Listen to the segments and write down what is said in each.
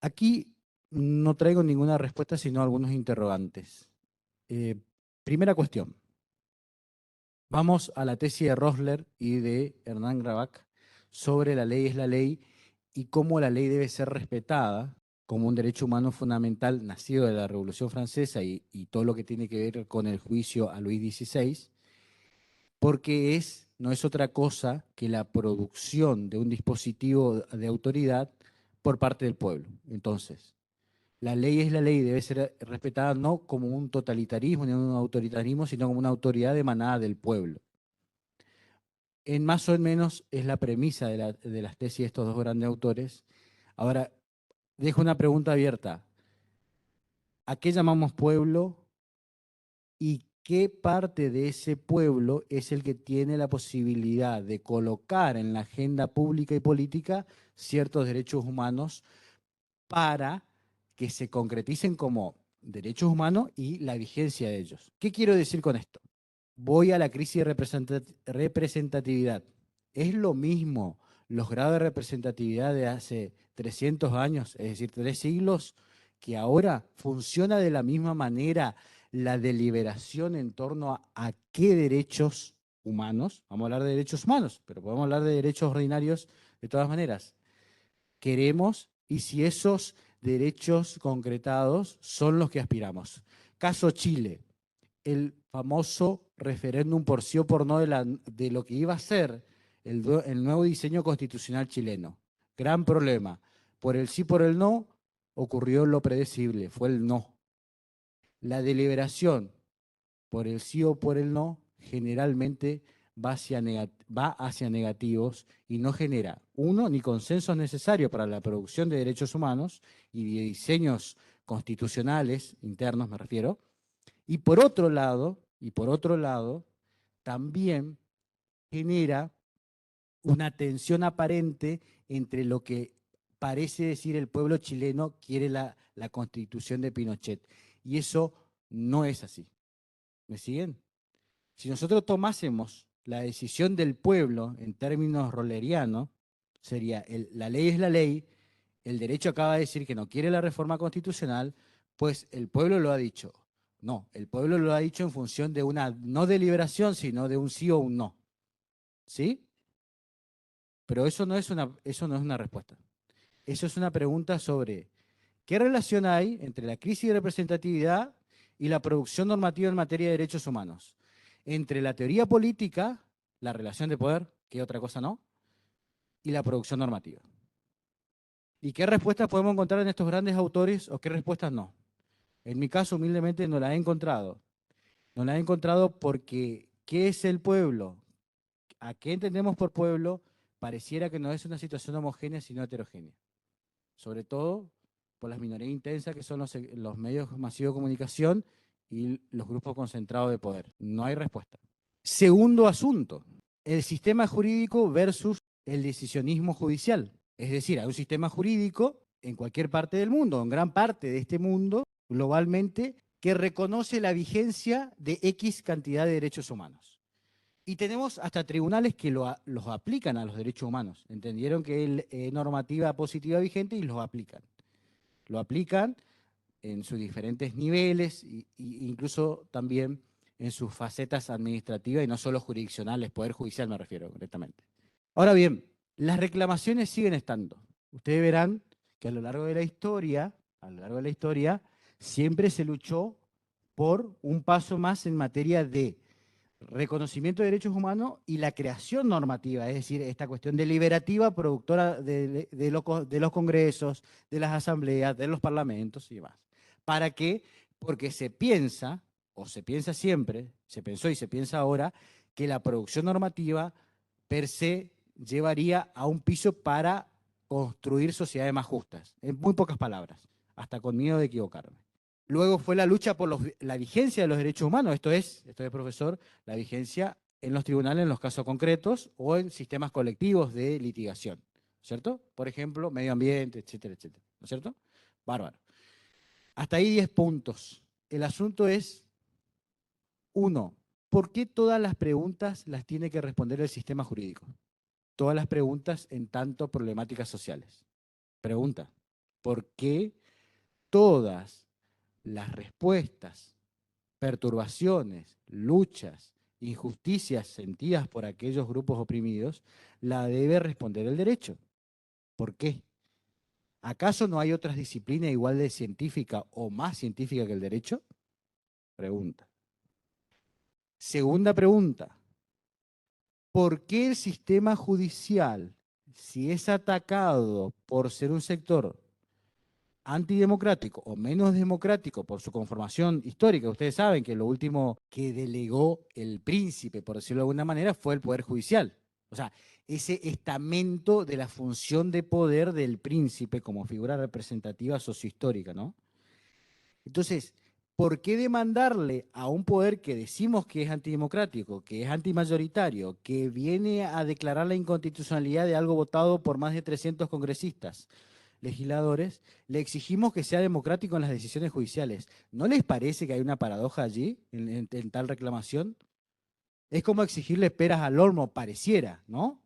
Aquí no traigo ninguna respuesta, sino algunos interrogantes. Primera cuestión. Vamos a la tesis de Rosler y de Hernán Grabach sobre la ley es la ley y cómo la ley debe ser respetada como un derecho humano fundamental nacido de la Revolución Francesa y todo lo que tiene que ver con el juicio a Luis XVI, porque no es otra cosa que la producción de un dispositivo de autoridad por parte del pueblo. Entonces, la ley es la ley y debe ser respetada no como un totalitarismo ni un autoritarismo, sino como una autoridad emanada del pueblo. En más o menos es la premisa de las tesis de estos dos grandes autores. Ahora, dejo una pregunta abierta. ¿A qué llamamos pueblo y qué parte de ese pueblo es el que tiene la posibilidad de colocar en la agenda pública y política ciertos derechos humanos para que se concreticen como derechos humanos y la vigencia de ellos? ¿Qué quiero decir con esto? Voy a la crisis de representatividad. ¿Es lo mismo los grados de representatividad de hace 300 años, es decir, 3 siglos, que ahora funciona de la misma manera la deliberación en torno a qué derechos humanos? Vamos a hablar de derechos humanos, pero podemos hablar de derechos ordinarios de todas maneras. Queremos y si esos derechos concretados son los que aspiramos. Caso Chile, el famoso referéndum por sí o por no de lo que iba a ser el nuevo diseño constitucional chileno. Gran problema. Por el sí, por el no, ocurrió lo predecible, fue el no. La deliberación por el sí o por el no generalmente va hacia negativos y no genera, uno, ni consensos necesarios para la producción de derechos humanos y de diseños constitucionales internos, me refiero, y por otro lado, también genera una tensión aparente entre lo que parece decir el pueblo chileno quiere la constitución de Pinochet. Y eso no es así. ¿Me siguen? Si nosotros tomásemos la decisión del pueblo en términos rollerianos, sería la ley es la ley, el derecho acaba de decir que no quiere la reforma constitucional, pues el pueblo lo ha dicho. No, el pueblo lo ha dicho en función de una no deliberación, sino de un sí o un no. ¿Sí? Pero eso no es una respuesta. Eso es una pregunta sobre qué relación hay entre la crisis de representatividad y la producción normativa en materia de derechos humanos. Entre la teoría política, la relación de poder, que otra cosa no, y la producción normativa. ¿Y qué respuestas podemos encontrar en estos grandes autores o qué respuestas no? En mi caso, humildemente, no las he encontrado. No las he encontrado porque ¿qué es el pueblo? ¿A qué entendemos por pueblo? Pareciera que no es una situación homogénea, sino heterogénea. Sobre todo por las minorías intensas que son los medios masivos de comunicación y los grupos concentrados de poder. No hay respuesta. Segundo asunto, el sistema jurídico versus el decisionismo judicial. Es decir, hay un sistema jurídico en cualquier parte del mundo, en gran parte de este mundo, globalmente, que reconoce la vigencia de X cantidad de derechos humanos. Y tenemos hasta tribunales que los aplican a los derechos humanos. Entendieron que es normativa positiva vigente y los aplican. Lo aplican en sus diferentes niveles e incluso también en sus facetas administrativas y no solo jurisdiccionales, poder judicial me refiero concretamente. Ahora bien, las reclamaciones siguen estando. Ustedes verán que a lo largo de la historia, siempre se luchó por un paso más en materia de reconocimiento de derechos humanos y la creación normativa, es decir, esta cuestión deliberativa productora de los congresos, de las asambleas, de los parlamentos y demás. ¿Para qué? Porque se piensa, o se piensa siempre, se pensó y se piensa ahora, que la producción normativa per se llevaría a un piso para construir sociedades más justas. En muy pocas palabras, hasta con miedo de equivocarme. Luego fue la lucha por la vigencia de los derechos humanos, esto es, profesor, la vigencia en los tribunales en los casos concretos o en sistemas colectivos de litigación, ¿cierto? Por ejemplo, medio ambiente, etcétera, etcétera, ¿no es cierto? Bárbaro. Hasta ahí 10 puntos. El asunto es, uno, ¿por qué todas las preguntas las tiene que responder el sistema jurídico? Todas las preguntas en tanto problemáticas sociales. Pregunta. porque todas las respuestas, perturbaciones, luchas, injusticias sentidas por aquellos grupos oprimidos, la debe responder el derecho. ¿Por qué? ¿Acaso no hay otras disciplinas igual de científica o más científica que el derecho? Pregunta. Segunda pregunta. ¿Por qué el sistema judicial, si es atacado por ser un sector antidemocrático o menos democrático por su conformación histórica? Ustedes saben que lo último que delegó el príncipe, por decirlo de alguna manera, fue el Poder Judicial. O sea, ese estamento de la función de poder del príncipe como figura representativa sociohistórica, ¿no? Entonces, ¿por qué demandarle a un poder que decimos que es antidemocrático, que es antimayoritario, que viene a declarar la inconstitucionalidad de algo votado por más de 300 congresistas, legisladores, le exigimos que sea democrático en las decisiones judiciales? ¿No les parece que hay una paradoja allí en tal reclamación? Es como exigirle peras al olmo, pareciera, ¿no?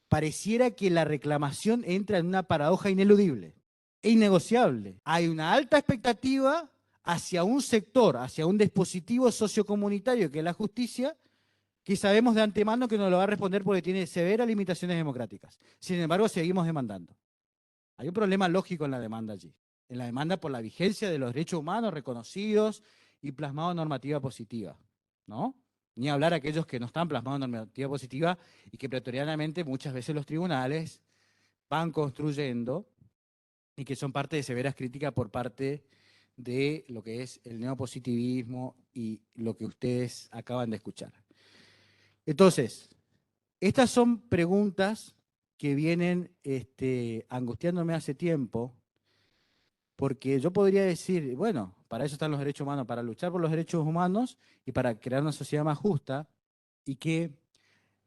Pareciera que la reclamación entra en una paradoja ineludible e innegociable. Hay una alta expectativa hacia un sector, hacia un dispositivo sociocomunitario que es la justicia, que sabemos de antemano que no lo va a responder porque tiene severas limitaciones democráticas. Sin embargo, seguimos demandando. Hay un problema lógico en la demanda allí. En la demanda por la vigencia de los derechos humanos reconocidos y plasmados en normativa positiva, ¿no? Ni hablar aquellos que no están plasmados en normativa positiva y que pretorianamente muchas veces los tribunales van construyendo y que son parte de severas críticas por parte de lo que es el neopositivismo y lo que ustedes acaban de escuchar. Entonces, estas son preguntas que vienen angustiándome hace tiempo, porque yo podría decir, bueno, para eso están los derechos humanos, para luchar por los derechos humanos y para crear una sociedad más justa y que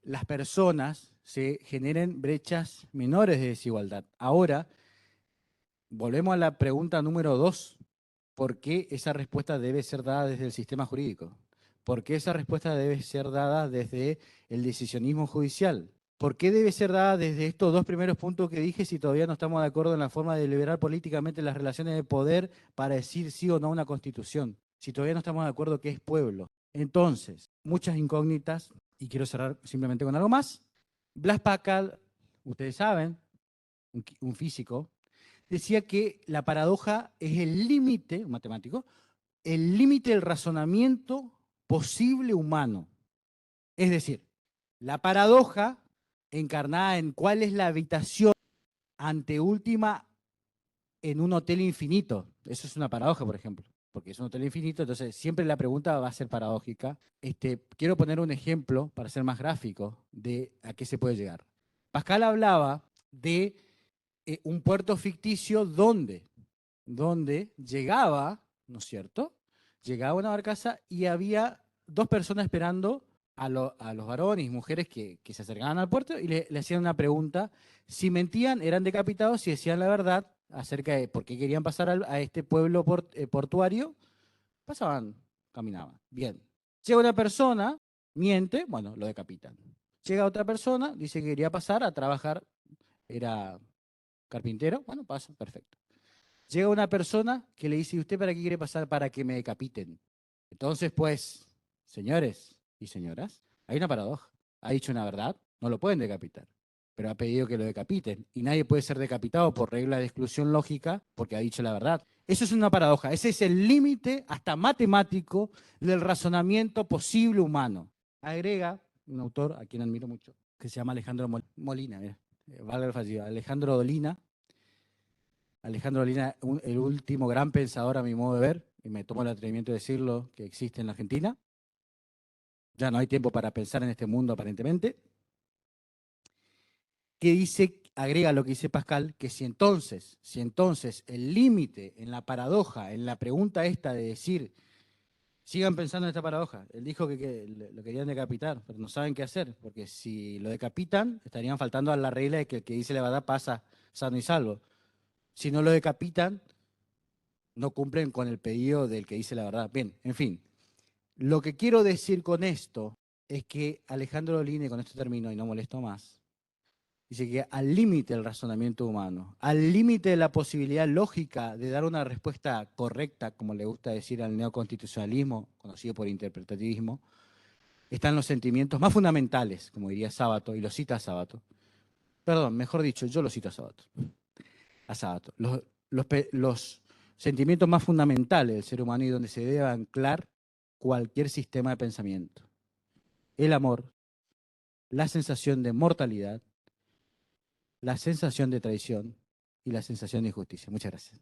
las personas se generen brechas menores de desigualdad. Ahora, volvemos a la pregunta número 2. ¿Por qué esa respuesta debe ser dada desde el sistema jurídico? ¿Por qué esa respuesta debe ser dada desde el decisionismo judicial? ¿Por qué debe ser dada desde estos dos primeros puntos que dije si todavía no estamos de acuerdo en la forma de deliberar políticamente las relaciones de poder para decir sí o no a una constitución? Si todavía no estamos de acuerdo qué es pueblo. Entonces, muchas incógnitas y quiero cerrar simplemente con algo más. Blas Pascal, ustedes saben, un físico, decía que la paradoja es el límite, un matemático, el límite del razonamiento posible humano. Es decir, la paradoja encarnada en cuál es la habitación anteúltima en un hotel infinito. Eso es una paradoja, por ejemplo, porque es un hotel infinito, entonces siempre la pregunta va a ser paradójica. Quiero poner un ejemplo para ser más gráfico de a qué se puede llegar. Pascal hablaba de un puerto ficticio donde llegaba, ¿no es cierto? Llegaba una barcaza y había dos personas esperando a los varones y mujeres que se acercaban al puerto y le hacían una pregunta. Si mentían, eran decapitados. Si decían la verdad acerca de por qué querían pasar a este pueblo portuario, pasaban, caminaban. Bien. Llega una persona, miente, bueno, lo decapitan. Llega otra persona, dice que quería pasar a trabajar, era carpintero, bueno, pasa, perfecto. Llega una persona que le dice, ¿y usted para qué quiere pasar? Para que me decapiten. Entonces, pues, señores y señoras, hay una paradoja. Ha dicho una verdad, no lo pueden decapitar, pero ha pedido que lo decapiten. Y nadie puede ser decapitado por regla de exclusión lógica porque ha dicho la verdad. Eso es una paradoja. Ese es el límite hasta matemático del razonamiento posible humano. Agrega un autor a quien admiro mucho, que se llama Alejandro Molina, mira, valga el fallido, Alejandro Dolina. Alejandro Dolina, el último gran pensador a mi modo de ver, y me tomo el atrevimiento de decirlo, que existe en la Argentina. Ya no hay tiempo para pensar en este mundo aparentemente. Que dice, agrega lo que dice Pascal, que si entonces el límite en la paradoja, en la pregunta esta de decir, sigan pensando en esta paradoja, él dijo que lo querían decapitar, pero no saben qué hacer, porque si lo decapitan, estarían faltando a la regla de que el que dice la verdad pasa sano y salvo. Si no lo decapitan, no cumplen con el pedido del que dice la verdad. Bien, en fin. Lo que quiero decir con esto es que Alejandro Dolina, y con esto termino y no molesto más, Dice que al límite del razonamiento humano, al límite de la posibilidad lógica de dar una respuesta correcta, como le gusta decir al neoconstitucionalismo, conocido por interpretativismo, están los sentimientos más fundamentales, como diría Sábato, y lo cita Sábato. Perdón, mejor dicho, yo lo cito a Sábato. A Sábato. Los sentimientos más fundamentales del ser humano y donde se debe anclar cualquier sistema de pensamiento. El amor, la sensación de mortalidad, la sensación de traición y la sensación de injusticia. Muchas gracias.